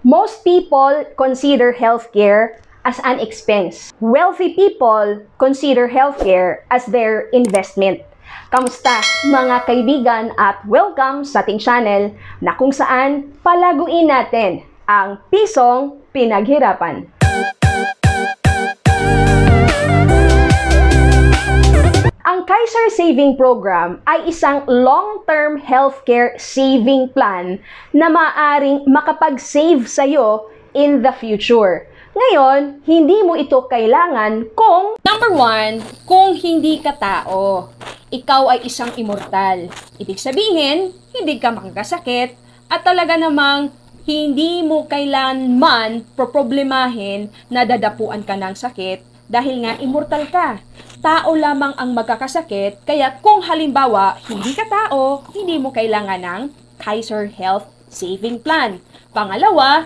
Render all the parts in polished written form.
Most people consider healthcare as an expense. Wealthy people consider healthcare as their investment. Kamusta mga kaibigan at welcome sa ating channel na kung saan palaguin natin ang pisong pinaghirapan. Ang Kaiser Saving Program ay isang long-term healthcare saving plan na maaaring makapag-save sa'yo in the future. Ngayon, hindi mo ito kailangan kung number 1, kung hindi ka tao. Ikaw ay isang immortal. Ibig sabihin, hindi ka makakasakit at talaga namang hindi mo kailanman problemahin na dadapuan ka ng sakit dahil nga immortal ka. Tao lamang ang magkakasakit, kaya kung halimbawa hindi ka tao, hindi mo kailangan ng Kaiser Health Saving Plan. Pangalawa,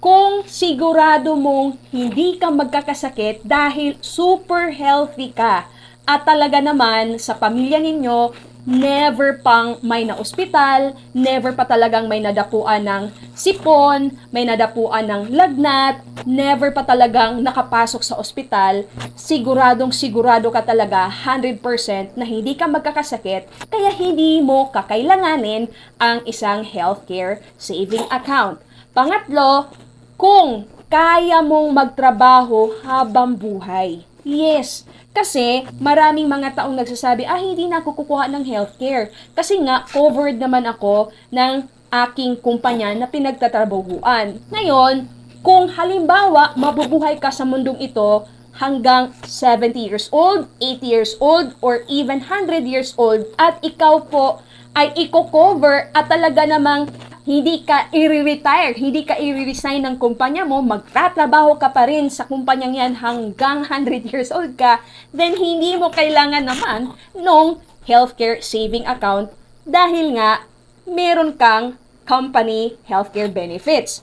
kung sigurado mong hindi ka magkakasakit dahil super healthy ka at talaga naman sa pamilya ninyo, never pang may na-ospital, never pa talagang may nadapuan ng sipon, may nadapuan ng lagnat, never pa talagang nakapasok sa ospital, sigurado ka talaga 100% na hindi ka magkakasakit, kaya hindi mo kakailanganin ang isang healthcare saving account. Pangatlo, kung kaya mong magtrabaho habang buhay. Yes, kasi maraming mga taong nagsasabi, hindi na ako kukuha ng healthcare. Kasi nga, covered naman ako ng aking kumpanya na pinagtatrabahuan. Ngayon, kung halimbawa, mabubuhay ka sa mundong ito hanggang 70 years old, 80 years old, or even 100 years old, at ikaw po ay i-cover at talaga namang hindi ka i-retire, hindi ka i-resign ng kumpanya mo, magtatrabaho ka pa rin sa kumpanyang yan hanggang 100 years old ka, then hindi mo kailangan naman nung healthcare saving account dahil nga meron kang company healthcare benefits.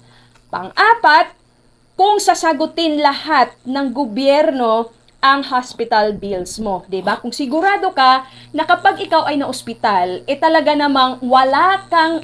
Pang-apat, kung sasagutin lahat ng gobyerno ang hospital bills mo, 'di ba? Kung sigurado ka na kapag ikaw ay na-ospital, talaga namang wala kang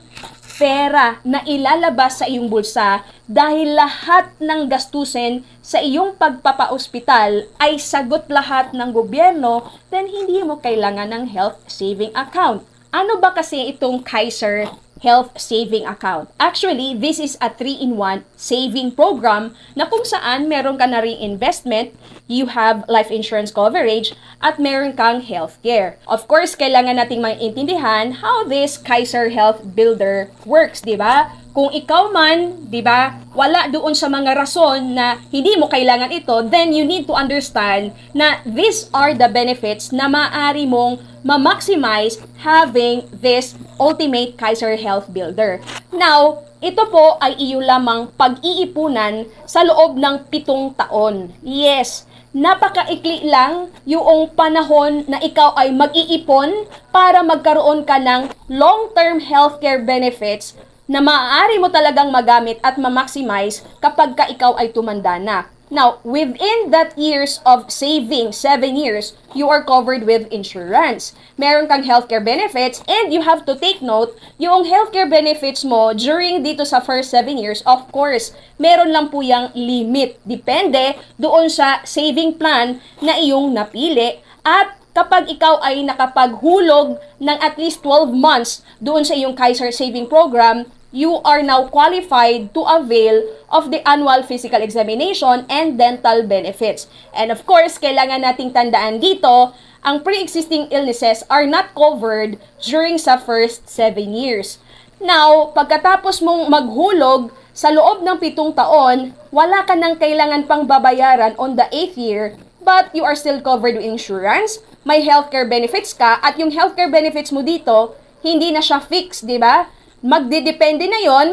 pera na ilalabas sa iyong bulsa dahil lahat ng gastusin sa iyong pagpapa-ospital ay sagot lahat ng gobyerno, then hindi mo kailangan ng health saving account. Ano ba kasi itong Kaiser Health Saving Account? Actually, this is a 3-in-1 saving program na kung saan meron ka na ring investment, you have life insurance coverage, at meron kang healthcare. Of course, kailangan nating maintindihan how this Kaiser Health Builder works, di ba? Kung ikaw man, di ba, wala doon sa mga rason na hindi mo kailangan ito, then you need to understand na these are the benefits na maaari mong ma-maximize having this ultimate Kaiser Health Builder. Now, ito po ay iyo lamang pag-iipunan sa loob ng 7 taon. Yes, napakaikli lang yung panahon na ikaw ay mag-iipon para magkaroon ka ng long-term healthcare benefits na maaari mo talagang magamit at ma-maximize kapag ka ikaw ay tumanda na. Now, within that years of saving, 7 years, you are covered with insurance. Meron kang healthcare benefits and you have to take note, yung healthcare benefits mo during dito sa first 7 years, of course, meron lang po yung limit. Depende doon sa saving plan na iyong napili at kapag ikaw ay nakapaghulog ng at least 12 months doon sa iyong Kaiser Saving Program, you are now qualified to avail of the annual physical examination and dental benefits. And of course, kailangan nating tandaan dito, ang pre-existing illnesses are not covered during sa first 7 years. Now, pagkatapos mong maghulog sa loob ng 7 taon, wala ka nang kailangan pang babayaran on the 8th year, but you are still covered with insurance, may healthcare benefits ka, at yung healthcare benefits mo dito, hindi na siya fixed, di ba? Magdidepende na yon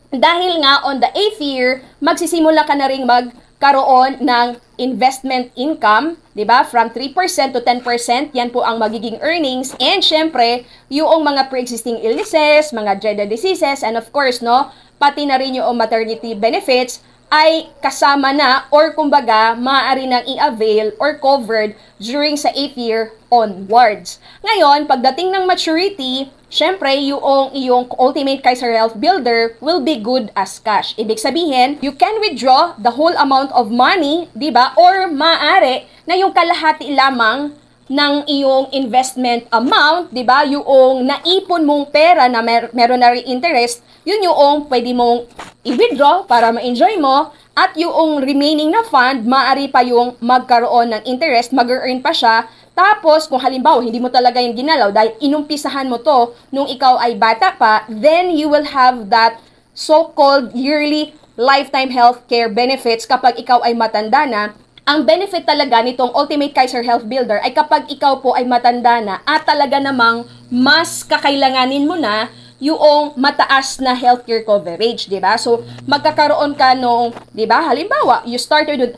dahil nga on the 8th year, magsisimula ka na rin magkaroon ng investment income, di ba? From 3% to 10%, yan po ang magiging earnings. And syempre, yung mga pre-existing illnesses, mga dreaded diseases, and of course, no, pati na rin yung maternity benefits, ay kasama na or kumbaga maaari nang i-avail or covered during sa 8th year onwards. Ngayon, pagdating ng maturity, syempre, yung iyong Ultimate Kaiser Health Builder will be good as cash. Ibig sabihin, you can withdraw the whole amount of money, di ba? Or maaari na yung kalahati lamang ng iyong investment amount, di ba? Yung naipon mong pera na meron na rin interest, yun yung pwede mong i-withdraw para ma-enjoy mo. At yung remaining na fund, maaari pa yung magkaroon ng interest, mag-earn pa siya. Tapos, kung halimbawa, hindi mo talaga yung ginalaw dahil inumpisahan mo to nung ikaw ay bata pa, then you will have that so-called yearly lifetime healthcare benefits kapag ikaw ay matanda na. Ang benefit talaga nitong Ultimate Kaiser Health Builder ay kapag ikaw po ay matanda na at talaga namang mas kakailanganin mo na yung mataas na healthcare coverage, di ba? So, magkakaroon ka nung, di ba? Halimbawa, you started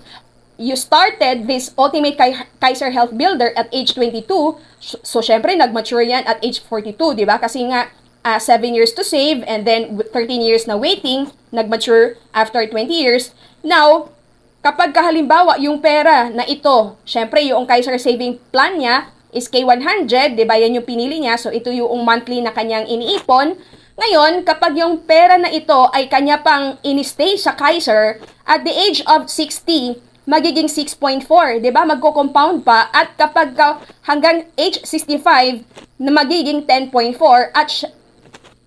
this Ultimate Kaiser Health Builder at age 22. So, syempre, nag-mature yan at age 42, di ba? Kasi nga, 7 years to save and then 13 years na waiting, nag-mature after 20 years. Now, kapag halimbawa, yung pera na ito, syempre, yung Kaiser Saving Plan niya, is K100, di ba? Yan yung pinili niya. So, ito yung monthly na kanyang iniipon. Ngayon, kapag yung pera na ito ay kanya pang in-stay sa Kaiser, at the age of 60, magiging 6.4, di ba? Magko-compound pa. At kapag hanggang age 65, na magiging 10.4.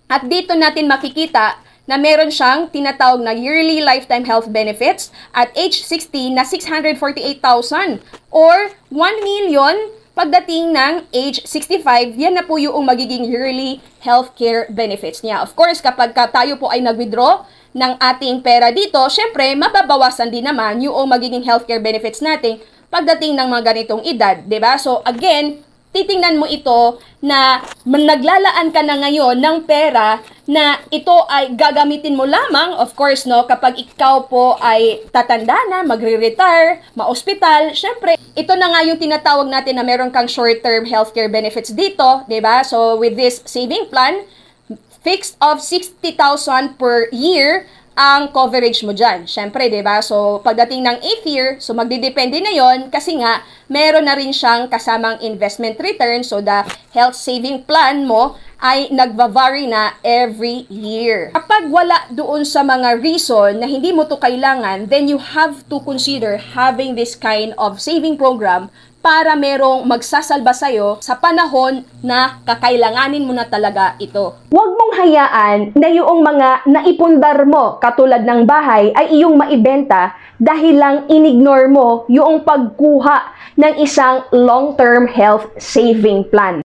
At dito natin makikita na meron siyang tinatawag na yearly lifetime health benefits at age 60 na 648,000 or 1 million. Pagdating ng age 65, yan na po yung magiging yearly healthcare benefits niya. Of course, kapag tayo po ay nag-withdraw ng ating pera dito, syempre, mababawasan din naman yung magiging healthcare benefits natin pagdating ng mga ganitong edad, di ba? So, again, titingnan mo ito na naglalaan ka na ngayon ng pera na ito ay gagamitin mo lamang, of course, no, kapag ikaw po ay tatanda na, magre-retire, ma-hospital, syempre, ito na nga yung tinatawag natin na meron kang short-term healthcare benefits dito, di ba? So, with this saving plan, fixed of 60,000 per year ang coverage mo dyan. Syempre, diba? So, pagdating ng 8th year, so magdidepende na yon kasi nga, meron na rin siyang kasamang investment return. So, the health saving plan mo ay nagva-vary na every year. Kapag wala doon sa mga reason na hindi mo to kailangan, then you have to consider having this kind of saving program para merong magsasalba sa'yo sa panahon na kakailanganin mo na talaga ito. Huwag mong hayaan na yung mga naipundar mo katulad ng bahay ay iyong maibenta dahil lang inignore mo yung pagkuha ng isang long-term health saving plan.